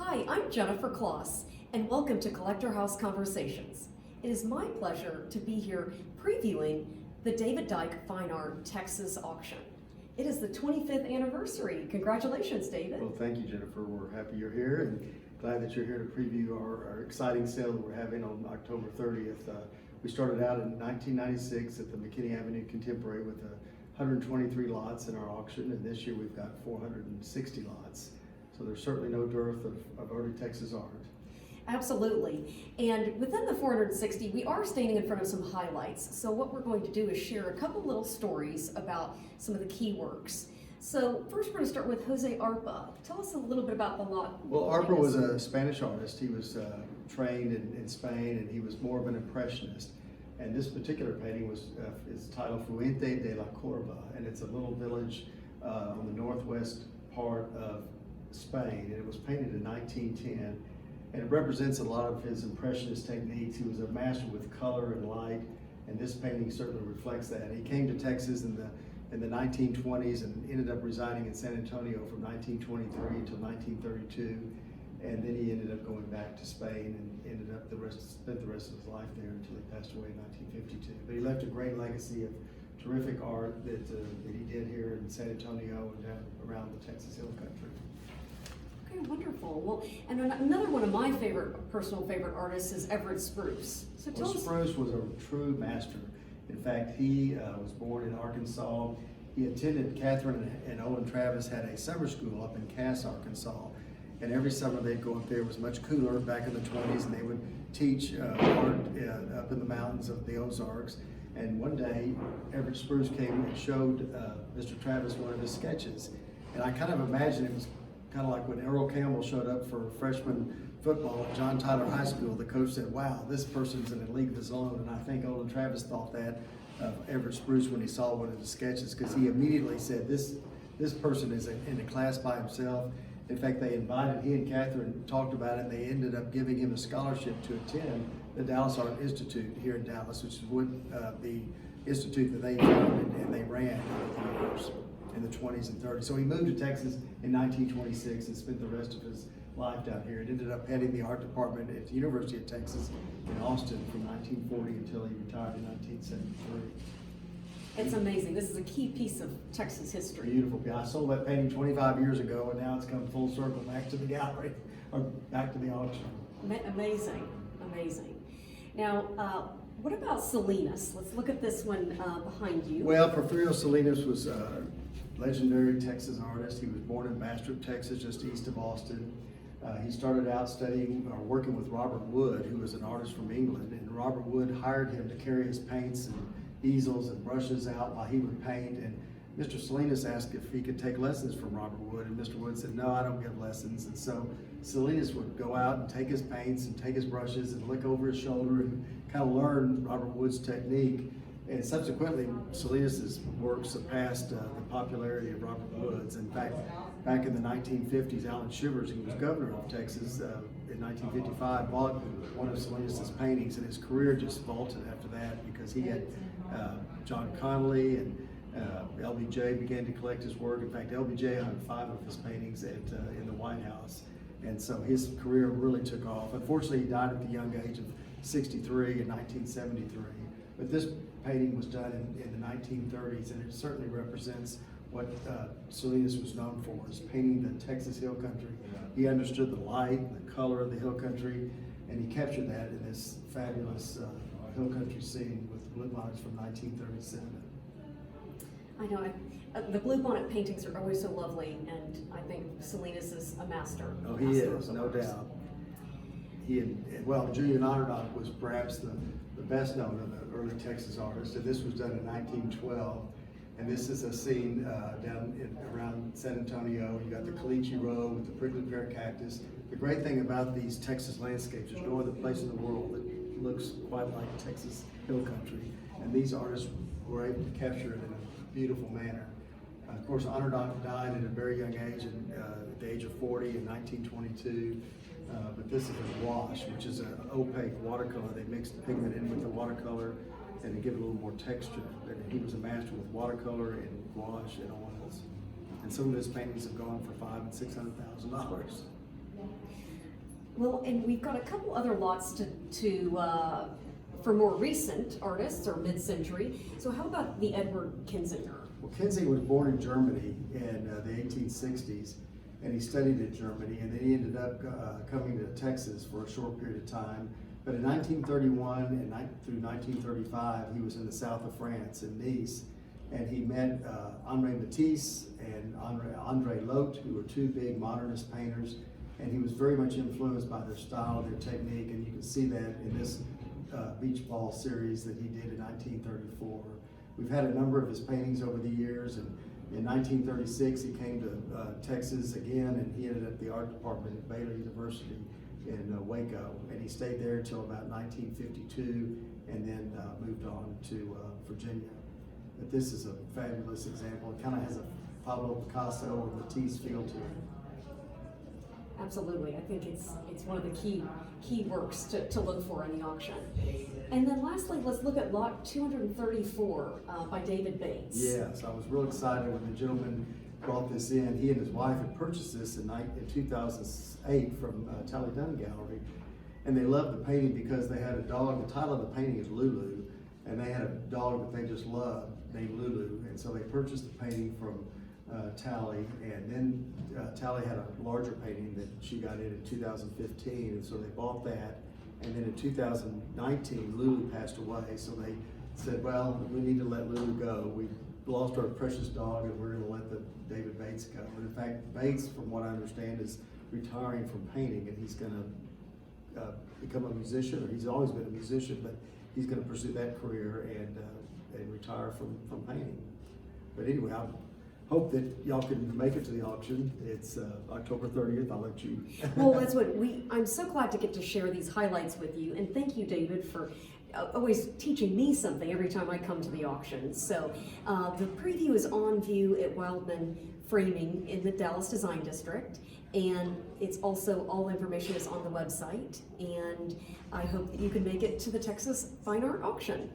Hi, I'm Jennifer Klos, and welcome to Collector House Conversations. It is my pleasure to be here previewing the David Dike Fine Art Texas auction. It is the 25th anniversary. Congratulations, David. Well, thank you, Jennifer. We're happy you're here and glad that you're here to preview our exciting sale that we're having on October 30th. We started out in 1996 at the McKinney Avenue Contemporary with 123 lots in our auction, and this year we've got 460 lots. So there's certainly no dearth of early Texas art. Absolutely. And within the 460, we are standing in front of some highlights. So what we're going to do is share a couple little stories about some of the key works. So first we're going to start with Jose Arpa. Tell us a little bit about the lot. Well, Arpa was a Spanish artist. He was trained in Spain, and he was more of an Impressionist. And this particular painting is titled Fuente de la Corva, and it's a little village on the northwest part of Spain, and it was painted in 1910, and it represents a lot of his Impressionist techniques. He was a master with color and light, and this painting certainly reflects that. He came to Texas in the 1920s and ended up residing in San Antonio from 1923 until 1932, and then he ended up going back to Spain and spent the rest of his life there until he passed away in 1952. But he left a great legacy of terrific art that he did here in San Antonio and around the Texas Hill Country. Okay, wonderful. Well, and another one of my personal favorite artists is Everett Spruce. So tell us. Spruce was a true master. In fact, he was born in Arkansas. He attended, Catherine and Owen Travis had a summer school up in Cass, Arkansas. And every summer they'd go up there. It was much cooler back in the 20s, and they would teach art up in the mountains of the Ozarks. And one day, Everett Spruce came and showed Mr. Travis one of his sketches. And I kind of imagine it was kind of like when Earl Campbell showed up for freshman football at John Tyler High School. The coach said, "Wow, this person's in a league of his own." And I think Olin Travis thought that of Everett Spruce when he saw one of his sketches, because he immediately said, this person is in a class by himself. In fact, he and Catherine talked about it, and they ended up giving him a scholarship to attend the Dallas Art Institute here in Dallas, which is the institute that they founded and they ran over the years in the 20s and 30s. So he moved to Texas in 1926 and spent the rest of his life down here, and ended up heading the art department at the University of Texas in Austin from 1940 until he retired in 1973. It's amazing. This is a key piece of Texas history. Beautiful. I sold that painting 25 years ago, and now it's come full circle back to the gallery, or back to the auction. Amazing, amazing. Now, what about Salinas? Let's look at this one behind you. Well, Porfirio Salinas was a legendary Texas artist. He was born in Bastrop, Texas, just east of Austin. He started out studying or working with Robert Wood, who was an artist from England, and Robert Wood hired him to carry his paints and easels and brushes out while he would paint. And Mr. Salinas asked if he could take lessons from Robert Wood, and Mr. Wood said, "No, I don't give lessons." And so Salinas would go out and take his paints and take his brushes and look over his shoulder and kind of learn Robert Wood's technique. And subsequently, Salinas' work surpassed the popularity of Robert Wood's. In fact, back in the 1950s, Allen Shivers, who was governor of Texas in 1955, bought one of Salinas' paintings, and his career just vaulted after that, because he had John Connolly and LBJ began to collect his work. In fact, LBJ owned 5 of his paintings in the White House. And so his career really took off. Unfortunately, he died at the young age of 63 in 1973. But this painting was done in the 1930s, and it certainly represents what Salinas was known for, is painting the Texas Hill Country. He understood the light, the color of the Hill Country, and he captured that in this fabulous Hill Country scene with the bluebonnets from 1937. I know, the bluebonnet paintings are always so lovely, and I think Salinas is a master. Oh, he is, no doubt. Julian Otternock was perhaps the best known of the early Texas artists, and this was done in 1912. And this is a scene around San Antonio. You got the Caliche Road with the prickly pear cactus. The great thing about these Texas landscapes, there's no other place in the world that looks quite like Texas Hill Country. And these artists were able to capture it in a beautiful manner. Of course, Onderdonk died at a very young age, at the age of 40 in 1922. But this is a wash, which is an opaque watercolor. They mixed the pigment in with the watercolor and to give it a little more texture. And he was a master with watercolor and gouache and oils. And some of his paintings have gone for $500,000 and $600,000. Well, and we've got a couple other lots for more recent artists or mid-century. So how about the Edward Kinzinger? Well, Kinzinger was born in Germany in the 1860s, and he studied in Germany, and then he ended up coming to Texas for a short period of time. But in 1931 and through 1935, he was in the south of France, in Nice, and he met Henri Matisse and André Lotte, who were two big modernist painters, and he was very much influenced by their style, their technique, and you can see that in this beach ball series that he did in 1934. We've had a number of his paintings over the years, and in 1936 he came to Texas again, and he ended up at the art department at Baylor University in Waco, and he stayed there until about 1952, and then moved on to Virginia. But this is a fabulous example. It kind of has a Pablo Picasso or Matisse feel to it. Absolutely, I think it's one of the key works to look for in the auction. And then lastly, let's look at lot 234 by David Bates. Yes, I was real excited when the gentleman brought this in. He and his wife had purchased this in 2008 from Tally Dunn Gallery, and they loved the painting because they had a dog. The title of the painting is Lulu, and they had a dog that they just loved named Lulu, and so they purchased the painting from Tally, and then Tally had a larger painting that she got in 2015, and so they bought that. And then in 2019, Lulu passed away, so they said, well, we need to let Lulu go. We lost our precious dog, and we're going to let the David Bates go. And in fact, Bates, from what I understand, is retiring from painting, and he's going to become a musician, or he's always been a musician, but he's going to pursue that career and retire from painting. But anyway, I hope that y'all can make it to the auction. It's October 30th. I'll let you. Well, that's what I'm so glad to get to share these highlights with you, and thank you, David, for always teaching me something every time I come to the auction. So the preview is on view at Wildman Framing in the Dallas Design District, and it's also, all information is on the website, and I hope that you can make it to the Texas Fine Art Auction.